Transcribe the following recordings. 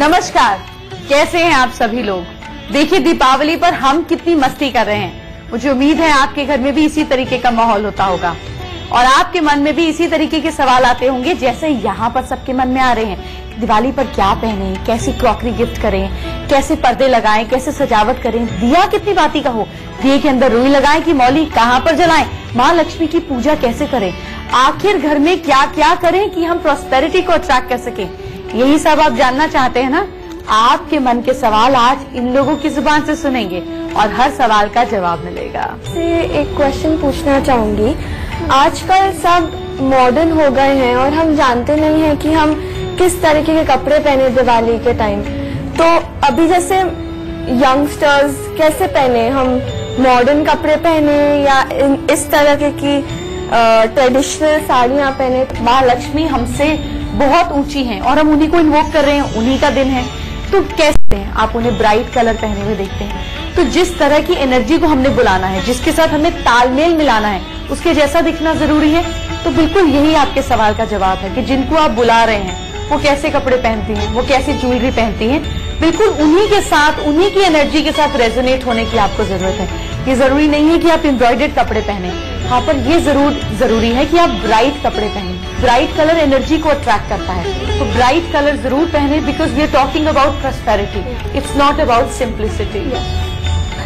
नमस्कार, कैसे हैं आप सभी लोग। देखिए दीपावली पर हम कितनी मस्ती कर रहे हैं। मुझे उम्मीद है आपके घर में भी इसी तरीके का माहौल होता होगा और आपके मन में भी इसी तरीके के सवाल आते होंगे जैसे यहाँ पर सबके मन में आ रहे हैं। दिवाली पर क्या पहने, कैसी क्रॉकरी गिफ्ट करें, कैसे पर्दे लगाएं, कैसे सजावट करें, दिया कितनी बाती का हो, दिए के अंदर रुई लगाएं कि मौली कहाँ पर जलाएं, माँ लक्ष्मी की पूजा कैसे करें, आखिर घर में क्या क्या करें कि हम प्रॉस्पेरिटी को अट्रैक्ट कर सकें। यही सब आप जानना चाहते हैं ना। आपके मन के सवाल आज इन लोगों की जुबान से सुनेंगे और हर सवाल का जवाब मिलेगा। से एक क्वेश्चन पूछना चाहूंगी। आजकल सब मॉडर्न हो गए हैं और हम जानते नहीं हैं कि हम किस तरीके के कपड़े पहने दिवाली के टाइम। तो अभी जैसे यंगस्टर्स कैसे पहने, हम मॉडर्न कपड़े पहने या इस तरह की ट्रेडिशनल साड़ियां पहने। माँ लक्ष्मी हमसे बहुत ऊंची हैं और हम उन्हीं को इन्वोक कर रहे हैं, उन्हीं का दिन है। तो कैसे हैं आप उन्हें ब्राइट कलर पहने हुए देखते हैं। तो जिस तरह की एनर्जी को हमने बुलाना है, जिसके साथ हमें तालमेल मिलाना है, उसके जैसा दिखना जरूरी है। तो बिल्कुल यही आपके सवाल का जवाब है कि जिनको आप बुला रहे हैं वो कैसे कपड़े पहनती हैं, वो कैसी ज्वेलरी पहनती हैं। बिल्कुल उन्हीं के साथ, उन्हीं की एनर्जी के साथ रेजोनेट होने की आपको जरूरत है। ये जरूरी नहीं है कि आप एम्ब्रॉयडर्ड कपड़े पहने, हाँ पर ये जरूरी है कि आप ब्राइट कपड़े पहने। ब्राइट कलर एनर्जी को अट्रैक्ट करता है, तो ब्राइट कलर जरूर पहने because we are talking about prosperity, it's not about simplicity.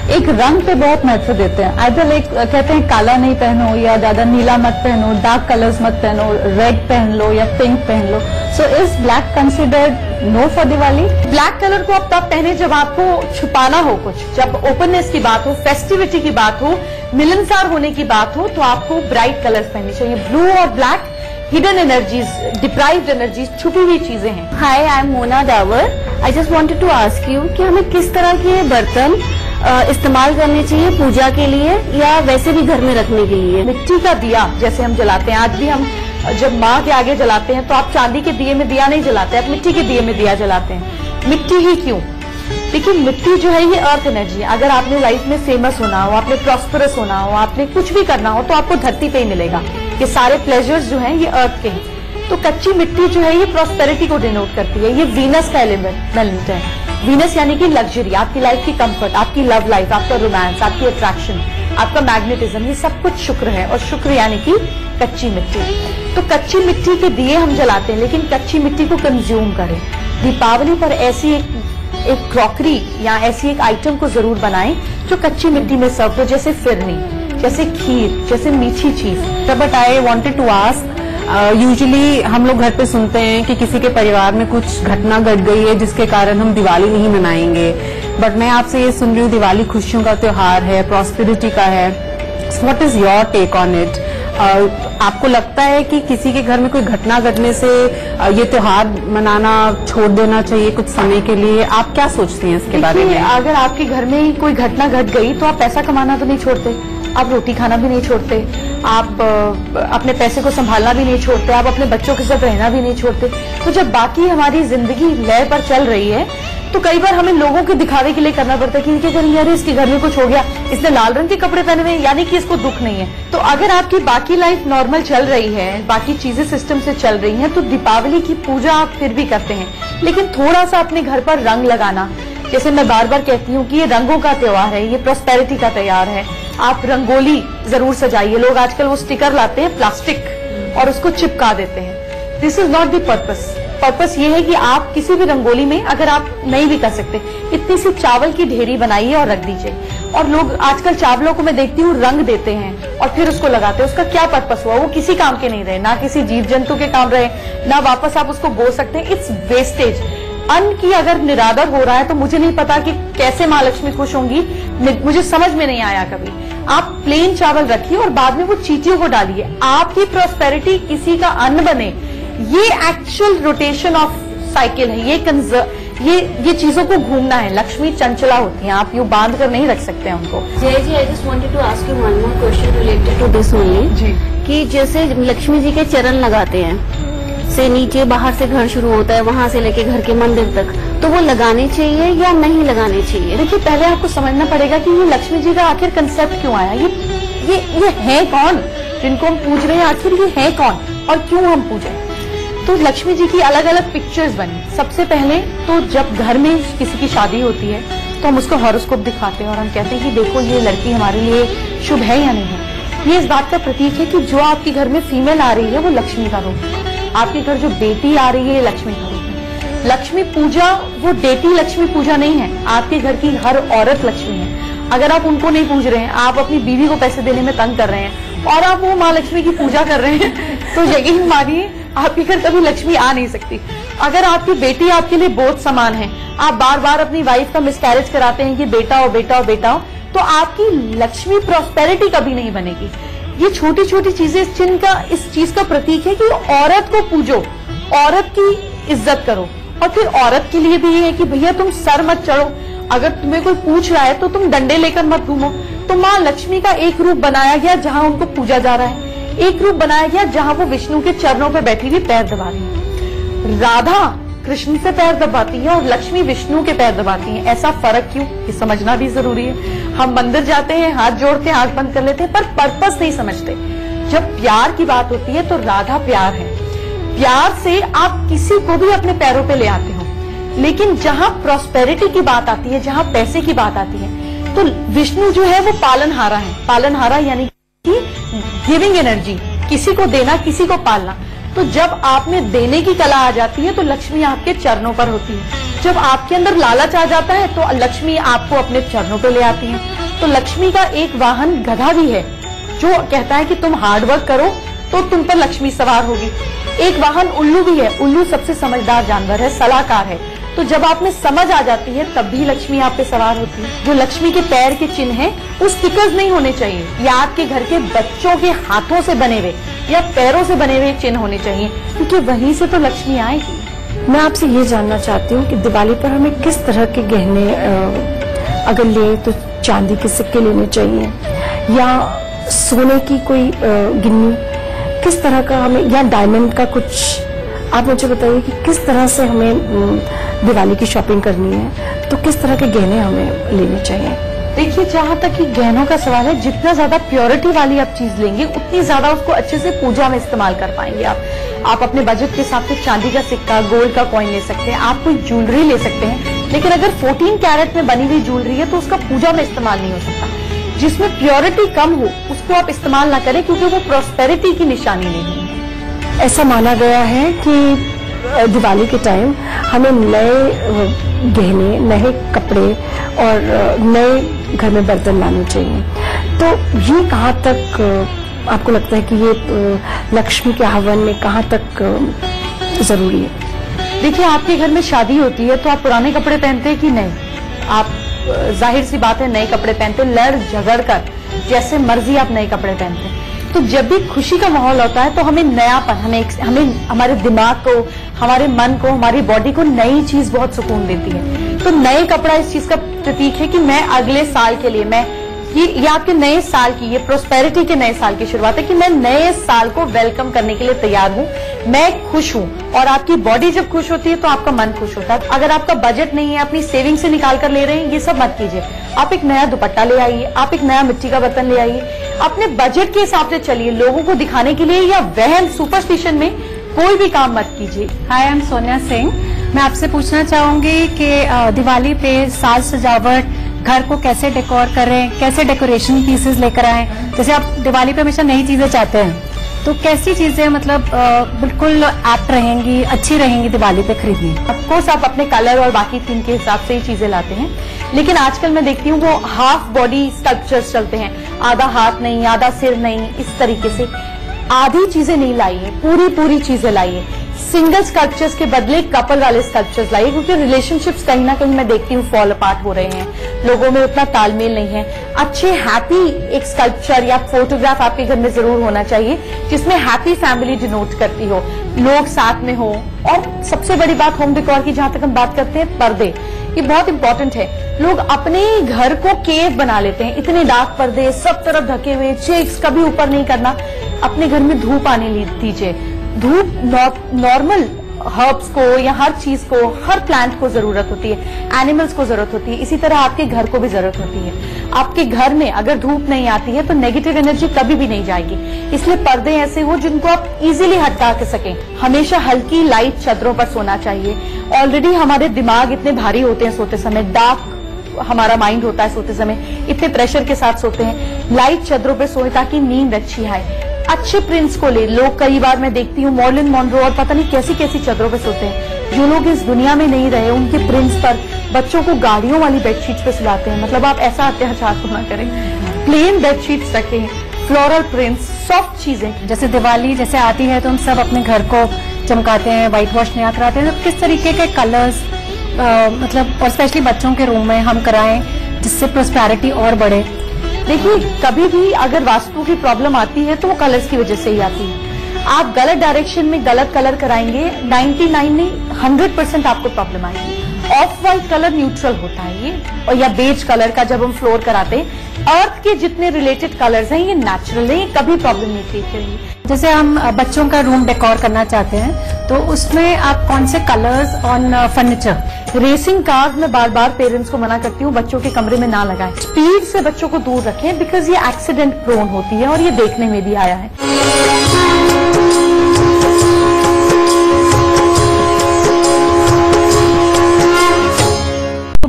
एक रंग पे बहुत महत्व देते हैं। आइदर एक कहते हैं काला नहीं पहनो या ज्यादा नीला मत पहनो, डार्क कलर्स मत पहनो, रेड पहन लो या पिंक पहन लो। So is black considered no for Diwali? Black colour को आप तब पहने जब आपको छुपाना हो कुछ, जब ओपननेस की बात हो, फेस्टिविटी की बात हो, मिलनसार होने की बात हो, तो आपको ब्राइट कलर्स पहनने चाहिए। ब्लू और black hidden energies, deprived energies, छुपी हुई चीजें हैं। Hi, I am Mona Dawar. I just wanted to ask you कि हमें किस तरह के बर्तन इस्तेमाल करने चाहिए पूजा के लिए या वैसे भी घर में रखने के लिए। मिट्टी का दिया जैसे हम जलाते हैं, आज भी हम जब माँ के आगे जलाते हैं तो आप चांदी के दिए में दिया नहीं जलाते, आप मिट्टी के दिए में दिया जलाते हैं। मिट्टी ही क्यों? देखिए मिट्टी जो है ये अर्थ एनर्जी है। अगर आपने लाइफ में फेमस होना हो, आपने प्रॉस्परस होना हो, आपने कुछ भी करना हो तो आपको धरती पे ही मिलेगा। ये सारे प्लेजर्स जो हैं ये अर्थ के हैं। तो कच्ची मिट्टी जो है ये प्रॉस्पेरिटी को डिनोट करती है। ये वीनस का एलिमेंट है। वीनस यानी कि लग्जरी, आपकी लाइफ की कंफर्ट, आपकी लव लाइफ, आपका रोमांस, आपकी अट्रैक्शन, आपका मैग्नेटिज्म, ये सब कुछ शुक्र है। और शुक्र यानी कि कच्ची मिट्टी। तो कच्ची मिट्टी के दिए हम जलाते हैं, लेकिन कच्ची मिट्टी को कंज्यूम करें। दीपावली पर ऐसी एक क्रॉकरी या ऐसी एक आइटम को जरूर बनाएं जो कच्ची मिट्टी में सर्व हो, जैसे फिरनी, जैसे खीर, जैसे मीठी चीज। But I wanted to ask, usually हम लोग घर पे सुनते हैं कि किसी के परिवार में कुछ घटना घट गई है जिसके कारण हम दिवाली नहीं मनाएंगे। बट मैं आपसे ये सुन रही हूँ दिवाली खुशियों का त्योहार है, प्रॉस्पेरिटी का है। What is your take on it? आपको लगता है कि किसी के घर में कोई घटना घटने से ये त्योहार मनाना छोड़ देना चाहिए कुछ समय के लिए? आप क्या सोचती हैं इसके बारे में? अगर आपके घर में कोई घटना घट गई तो आप पैसा कमाना तो नहीं छोड़ते, आप रोटी खाना भी नहीं छोड़ते, आप अपने पैसे को संभालना भी नहीं छोड़ते, आप अपने बच्चों के साथ रहना भी नहीं छोड़ते। तो जब बाकी हमारी जिंदगी लय पर चल रही है तो कई बार हमें लोगों के दिखावे के लिए करना पड़ता है कि इनके घर यार इसके घर में कुछ हो गया, इसने लाल रंग के कपड़े पहने हुए, यानी कि इसको दुख नहीं है। तो अगर आपकी बाकी लाइफ नॉर्मल चल रही है, बाकी चीजें सिस्टम से चल रही हैं, तो दीपावली की पूजा आप फिर भी करते हैं, लेकिन थोड़ा सा अपने घर पर रंग लगाना। जैसे मैं बार बार कहती हूँ कि ये रंगों का त्योहार है, ये प्रॉस्पेरिटी का त्योहार है। आप रंगोली जरूर सजाइए। लोग आजकल वो स्टिकर लाते हैं प्लास्टिक और उसको चिपका देते हैं। This is not the purpose. Purpose ये है कि आप किसी भी रंगोली में, अगर आप नहीं भी कर सकते, इतनी सी चावल की ढेरी बनाइए और रख दीजिए। और लोग आजकल चावलों को मैं देखती हूँ रंग देते हैं और फिर उसको लगाते हैं। उसका क्या पर्पस हुआ? वो किसी काम के नहीं रहे, ना किसी जीव जंतु के काम रहे, ना वापस आप उसको बो सकते हैं। It's wastage. अन्न की अगर निरादर हो रहा है तो मुझे नहीं पता कि कैसे माँ लक्ष्मी खुश होंगी, मुझे समझ में नहीं आया कभी। आप प्लेन चावल रखिए और बाद में वो चींटियों को डालिए। आपकी प्रॉस्पेरिटी किसी का अन्न बने, ये एक्चुअल रोटेशन ऑफ साइकिल है। ये चीजों को घूमना है। लक्ष्मी चंचला होती हैं, आप यूं बांध कर नहीं रख सकते हैं उनको। Jai ji, I just wanted to ask you one more question related to this only जी, कि जैसे लक्ष्मी जी के चरण लगाते हैं, से नीचे बाहर से घर शुरू होता है, वहां से लेके घर के मंदिर तक, तो वो लगाने चाहिए या नहीं लगाने चाहिए? देखिए पहले आपको समझना पड़ेगा कि ये लक्ष्मी जी का आखिर कंसेप्ट क्यों आया। ये है कौन जिनको हम पूज रहे हैं, आखिर ये है कौन और क्यों हम पूजें। तो लक्ष्मी जी की अलग अलग पिक्चर्स बनी। सबसे पहले तो जब घर में किसी की शादी होती है तो हम उसको हॉरोस्कोप दिखाते हैं और हम कहते हैं कि देखो ये लड़की हमारे लिए शुभ है या नहीं है। ये इस बात का प्रतीक है कि जो आपके घर में फीमेल आ रही है वो लक्ष्मी का रूप है। आपके घर जो बेटी आ रही है ये लक्ष्मी का रूप है। लक्ष्मी पूजा वो डेटी लक्ष्मी पूजा नहीं है, आपके घर की हर औरत लक्ष्मी है। अगर आप उनको नहीं पूज रहे हैं, आप अपनी बीवी को पैसे देने में तंग कर रहे हैं और आप वो माँ लक्ष्मी की पूजा कर रहे हैं तो यकीन मानिए आपके घर कभी लक्ष्मी आ नहीं सकती। अगर आपकी बेटी आपके लिए बोझ समान है, आप बार बार अपनी वाइफ का मिसकैरेज कराते हैं कि बेटा हो बेटा हो बेटा हो, तो आपकी लक्ष्मी प्रॉस्पेरिटी कभी नहीं बनेगी। ये छोटी छोटी चीजें इस चीज का प्रतीक है कि औरत को पूजो, औरत की इज्जत करो। और फिर औरत के लिए भी ये है कि भैया तुम सर मत चढ़ो, अगर तुम्हें कोई पूछ रहा है तो तुम डंडे लेकर मत घूमो। तो माँ लक्ष्मी का एक रूप बनाया गया जहां उनको पूजा जा रहा है, एक रूप बनाया गया जहां वो विष्णु के चरणों पर बैठी हुई पैर दबा रही है। राधा कृष्ण से पैर दबाती है और लक्ष्मी विष्णु के पैर दबाती है। ऐसा फर्क क्यों, ये समझना भी जरूरी है। हम मंदिर जाते हैं, हाथ जोड़ते हैं, आंख बंद कर लेते हैं, पर पर्पस नहीं समझते। जब प्यार की बात होती है तो राधा प्यार है। प्यार से आप किसी को भी अपने पैरों पे ले आते हो, लेकिन जहां प्रॉस्पेरिटी की बात आती है, जहां पैसे की बात आती है, तो विष्णु जो है वो पालनहारा है। पालनहारा यानी कि गिविंग एनर्जी, किसी को देना, किसी को पालना। तो जब आप में देने की कला आ जाती है तो लक्ष्मी आपके चरणों पर होती है। जब आपके अंदर लालच आ जाता है तो लक्ष्मी आपको अपने चरणों पे ले आती है। तो लक्ष्मी का एक वाहन गधा भी है जो कहता है कि तुम हार्डवर्क करो तो तुम पर लक्ष्मी सवार होगी। एक वाहन उल्लू भी है। उल्लू सबसे समझदार जानवर है, सलाहकार है। तो जब आप में समझ आ जाती है तब भी लक्ष्मी आप पे सवार होती है। जो लक्ष्मी के पैर के चिन्ह हैं वो स्टिकर्स नहीं होने चाहिए, या आपके घर के बच्चों के हाथों से बने हुए या पैरों से बने हुए चिन्ह होने चाहिए, क्योंकि वहीं से तो लक्ष्मी आएगी। मैं आपसे ये जानना चाहती हूँ कि दिवाली पर हमें किस तरह के गहने अगर ले तो चांदी के सिक्के लेने चाहिए या सोने की कोई गिन्नी, किस तरह का हमें, या डायमंड का कुछ, आप मुझे बताइए कि किस तरह से हमें दिवाली की शॉपिंग करनी है, तो किस तरह के गहने हमें लेने चाहिए। देखिए, जहां तक कि गहनों का सवाल है, जितना ज्यादा प्योरिटी वाली आप चीज लेंगे उतनी ज्यादा उसको अच्छे से पूजा में इस्तेमाल कर पाएंगे। आप अपने बजट के हिसाब से चांदी का सिक्का, गोल्ड का कॉइन ले सकते हैं, आप कोई ज्वेलरी ले सकते हैं, लेकिन अगर 14 कैरेट में बनी हुई ज्वेलरी है तो उसका पूजा में इस्तेमाल नहीं हो सकता। जिसमें प्योरिटी कम हो उसको आप इस्तेमाल ना करें, क्योंकि वो प्रॉस्पेरिटी की निशानी नहीं है। ऐसा माना गया है कि दिवाली के टाइम हमें नए गहने, नए कपड़े और नए घर में बर्तन लाने चाहिए। तो ये कहाँ तक आपको लगता है कि ये लक्ष्मी के आह्वान में कहाँ तक जरूरी है? देखिए, आपके घर में शादी होती है तो आप पुराने कपड़े पहनते हैं कि नहीं? आप जाहिर सी बात है नए कपड़े पहनते, लड़ झगड़ कर जैसे मर्जी आप नए कपड़े पहनते हैं। तो जब भी खुशी का माहौल होता है तो हमें नयापन, हमें हमारे दिमाग को, हमारे मन को, हमारी बॉडी को नई चीज बहुत सुकून देती है। तो नए कपड़ा इस चीज का प्रतीक है कि मैं अगले साल के लिए, ये आपके नए साल की, ये प्रोस्पेरिटी के नए साल की शुरुआत है कि मैं नए साल को वेलकम करने के लिए तैयार हूं, मैं खुश हूं। और आपकी बॉडी जब खुश होती है तो आपका मन खुश होता है। अगर आपका बजट नहीं है, अपनी सेविंग से निकाल कर ले रहे हैं, ये सब मत कीजिए। आप एक नया दुपट्टा ले आइए, आप एक नया मिट्टी का बर्तन ले आइए, अपने बजट के हिसाब से चलिए। लोगों को दिखाने के लिए या वहम, सुपरस्टिशन में कोई भी काम मत कीजिए। हाय, आई एम सोनिया सिंह। मैं आपसे पूछना चाहूंगी कि दिवाली पे साज सजावट, घर को कैसे डेकोर करें, कैसे डेकोरेशन पीसेस लेकर आएं। जैसे आप दिवाली पे हमेशा नई चीजें चाहते हैं, तो कैसी चीजें मतलब बिल्कुल एप्ट रहेंगी, अच्छी रहेंगी दिवाली पे खरीदनी? ऑफकोर्स आप अपने कलर और बाकी थीम के हिसाब से ही चीजें लाते हैं, लेकिन आजकल मैं देखती हूँ वो हाफ बॉडी स्कल्पचर्स चलते हैं, आधा हाथ नहीं, आधा सिर नहीं, इस तरीके से आधी चीजें नहीं लाइए, पूरी चीजें लाइए। सिंगल स्कल्पचर्स के बदले कपल वाले स्कल्पचर्स लाइए, क्योंकि रिलेशनशिप्स कहीं ना कहीं मैं देखती हूँ फॉल अपार्ट हो रहे हैं, लोगों में उतना तालमेल नहीं है। अच्छे हैप्पी एक स्कल्पचर या फोटोग्राफ आपके घर में जरूर होना चाहिए, जिसमें हैप्पी फैमिली डिनोट करती हो, लोग साथ में हो। और सबसे बड़ी बात होम डेकोर की, जहां तक हम बात करते हैं, पर्दे, ये बहुत इंपॉर्टेंट है। लोग अपने घर को केव बना लेते हैं, इतने डार्क पर्दे, सब तरफ ढके हुए, चेक्स कभी ऊपर नहीं करना। अपने घर में धूप आने दीजिए। धूप नॉर्मल हर्ब्स को या हर चीज को, हर प्लांट को जरूरत होती है, एनिमल्स को जरूरत होती है। इसी तरह आपके घर को भी जरूरत होती है। आपके घर में अगर धूप नहीं आती है तो नेगेटिव एनर्जी कभी भी नहीं जाएगी। इसलिए पर्दे ऐसे हो जिनको आप इजीली हटा के सकें। हमेशा हल्की लाइट चादरों पर सोना चाहिए। ऑलरेडी हमारे दिमाग इतने भारी होते हैं सोते समय, डार्क हमारा माइंड होता है सोते समय, इतने प्रेशर के साथ सोते हैं। लाइट चादरों पर सोए ताकि नींद अच्छी आए। अच्छे प्रिंट्स को ले, लोग कई बार मैं देखती हूँ मॉर्लिन मॉन्रो और पता नहीं कैसी कैसी चादरों पे सोते हैं। जो लोग इस दुनिया में नहीं रहे उनके प्रिंट्स पर बच्चों को गाड़ियों वाली बेडशीट्स पे सुलाते हैं। मतलब आप ऐसा अत्याचार तो ना करें। प्लेन बेडशीट्स रखें, फ्लोरल प्रिंट्स, सॉफ्ट चीजें। जैसे दिवाली जैसे आती है तो हम सब अपने घर को चमकाते हैं, व्हाइट वॉश नया कराते हैं। तो किस तरीके के कलर्स मतलब और स्पेशली बच्चों के रूम में हम कराएं जिससे प्रोस्पेरिटी और बढ़े? देखिए, कभी भी अगर वास्तु की प्रॉब्लम आती है तो वो कलर्स की वजह से ही आती है। आप गलत डायरेक्शन में गलत कलर कराएंगे, 99 नहीं 100% आपको प्रॉब्लम आएगी। ऑफ व्हाइट कलर न्यूट्रल होता है ये, और या बेज कलर का जब हम फ्लोर कराते हैं, अर्थ के जितने रिलेटेड कलर्स हैं ये नेचुरल है, ये कभी प्रॉब्लम नहीं क्रिएट करेंगे। जैसे हम बच्चों का रूम डेकोर करना चाहते हैं तो उसमें आप कौन से colours on furniture? Racing cars में बार बार पेरेंट्स को मना करती हूँ बच्चों के कमरे में ना लगाएं। स्पीड से बच्चों को दूर रखें बिकॉज ये एक्सीडेंट प्रोन होती है और ये देखने में भी आया है।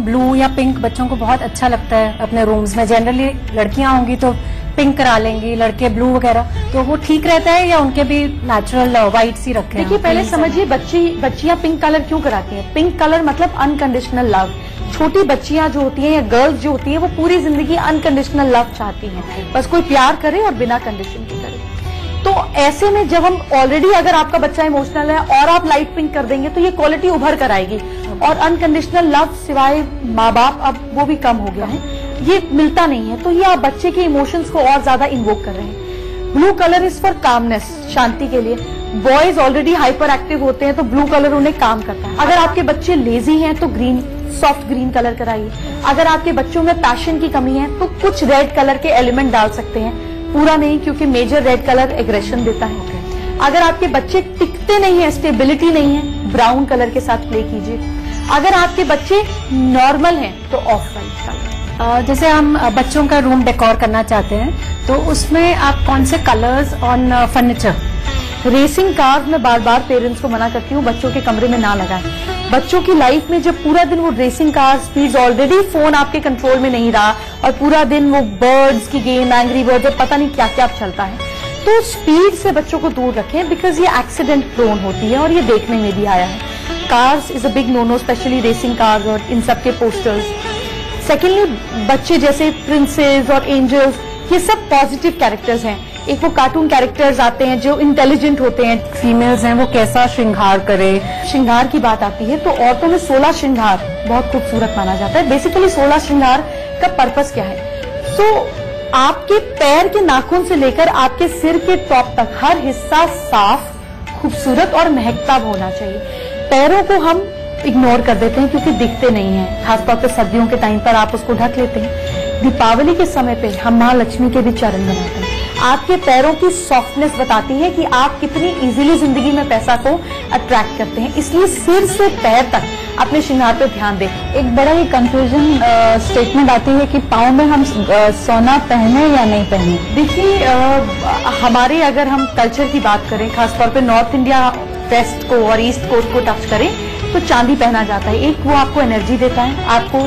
ब्लू या पिंक बच्चों को बहुत अच्छा लगता है अपने रूम्स में। जनरली लड़कियां होंगी तो पिंक करा लेंगी, लड़के ब्लू वगैरह, तो वो ठीक रहता है या उनके भी नेचुरल व्हाइट सी रखें? देखिए, पहले समझिए बच्चियां पिंक कलर क्यों कराती हैं। पिंक कलर मतलब अनकंडीशनल लव। छोटी बच्चियां जो होती हैं या गर्ल्स जो होती हैं वो पूरी जिंदगी अनकंडीशनल लव चाहती हैं, बस कोई प्यार करे और बिना कंडीशन के करे। तो ऐसे में जब हम ऑलरेडी अगर आपका बच्चा इमोशनल है और आप लाइट पिंक कर देंगे तो ये क्वालिटी उभर कर आएगी। और अनकंडीशनल लव सिवाय माँ बाप, अब वो भी कम हो गया है, ये मिलता नहीं है। तो ये आप बच्चे के इमोशंस को और ज्यादा इन्वोक कर रहे हैं। Blue colour is for calmness, शांति के लिए। बॉयज ऑलरेडी हाइपर एक्टिव होते हैं तो ब्लू कलर उन्हें काम करता है। अगर आपके बच्चे लेजी हैं तो ग्रीन, सॉफ्ट ग्रीन कलर कराइए। अगर आपके बच्चों में पैशन की कमी है तो कुछ रेड कलर के एलिमेंट डाल सकते हैं, पूरा नहीं, क्योंकि मेजर रेड कलर एग्रेशन देता है। अगर आपके बच्चे टिकते नहीं है, स्टेबिलिटी नहीं है, ब्राउन कलर के साथ प्ले कीजिए। अगर आपके बच्चे नॉर्मल हैं तो ऑफ व्हाइट कलर। जैसे हम बच्चों का रूम डेकोर करना चाहते हैं तो उसमें आप कौन से colours on furniture? Racing cars में बार बार पेरेंट्स को मना करती हूँ बच्चों के कमरे में ना लगाएं। बच्चों की लाइफ में जब पूरा दिन वो racing car speed, already phone आपके कंट्रोल में नहीं रहा और पूरा दिन वो बर्ड्स की गेम, एंग्री बर्ड्स और पता नहीं क्या क्या चलता है, तो स्पीड से बच्चों को दूर रखें बिकॉज ये एक्सीडेंट प्रोन होती है और ये देखने में भी आया है। Cars is a big no no, specially racing cars और इन सब के पोस्टर्स। सेकेंडली, बच्चे जैसे प्रिंसेस और एंजल्स, ये सब पॉजिटिव कैरेक्टर्स हैं। एक वो कार्टून कैरेक्टर्स आते हैं जो इंटेलिजेंट होते हैं। फीमेल्स हैं वो कैसा श्रृंगार करे? श्रृंगार की बात आती है तो औरतों में 16 श्रृंगार बहुत खूबसूरत माना जाता है। बेसिकली 16 श्रृंगार का पर्पस क्या है? आपके पैर के नाखून से लेकर आपके सिर के टॉप तक हर हिस्सा साफ, खूबसूरत और महकता होना चाहिए। पैरों को हम इग्नोर कर देते हैं क्योंकि दिखते नहीं हैं, खासतौर पर सर्दियों के टाइम पर आप उसको ढक लेते हैं। दीपावली के समय पे हम माँ लक्ष्मी के भी चरण बनाते हैं। आपके पैरों की सॉफ्टनेस बताती है कि आप कितनी इजीली जिंदगी में पैसा को अट्रैक्ट करते हैं, इसलिए सिर से पैर तक अपने श्रृंगार पे ध्यान दें। एक बड़ा ही कंफ्यूजन स्टेटमेंट आती है कि पाँव में हम सोना पहने या नहीं पहने। देखिए, हमारे अगर हम कल्चर की बात करें, खासतौर पे नॉर्थ इंडिया वेस्ट को और ईस्ट कोस्ट को टच करें तो चांदी पहना जाता है। एक वो आपको एनर्जी देता है, आपको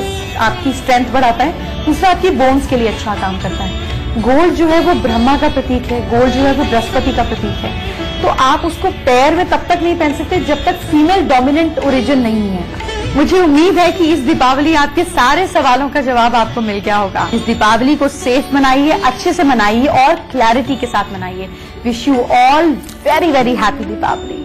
आपकी स्ट्रेंथ बढ़ाता है, दूसरा आपकी बोन्स के लिए अच्छा काम करता है। गोल्ड जो है वो ब्रह्मा का प्रतीक है, गोल्ड जो है वो बृहस्पति का प्रतीक है। तो आप उसको पैर में तब तक नहीं पहन सकते जब तक फीमेल डोमिनेंट ओरिजिन नहीं है। मुझे उम्मीद है कि इस दीपावली आपके सारे सवालों का जवाब आपको मिल गया होगा। इस दीपावली को सेफ मनाइए, अच्छे से मनाइए और क्लैरिटी के साथ मनाइए। Wish you all very very happy Deepawali.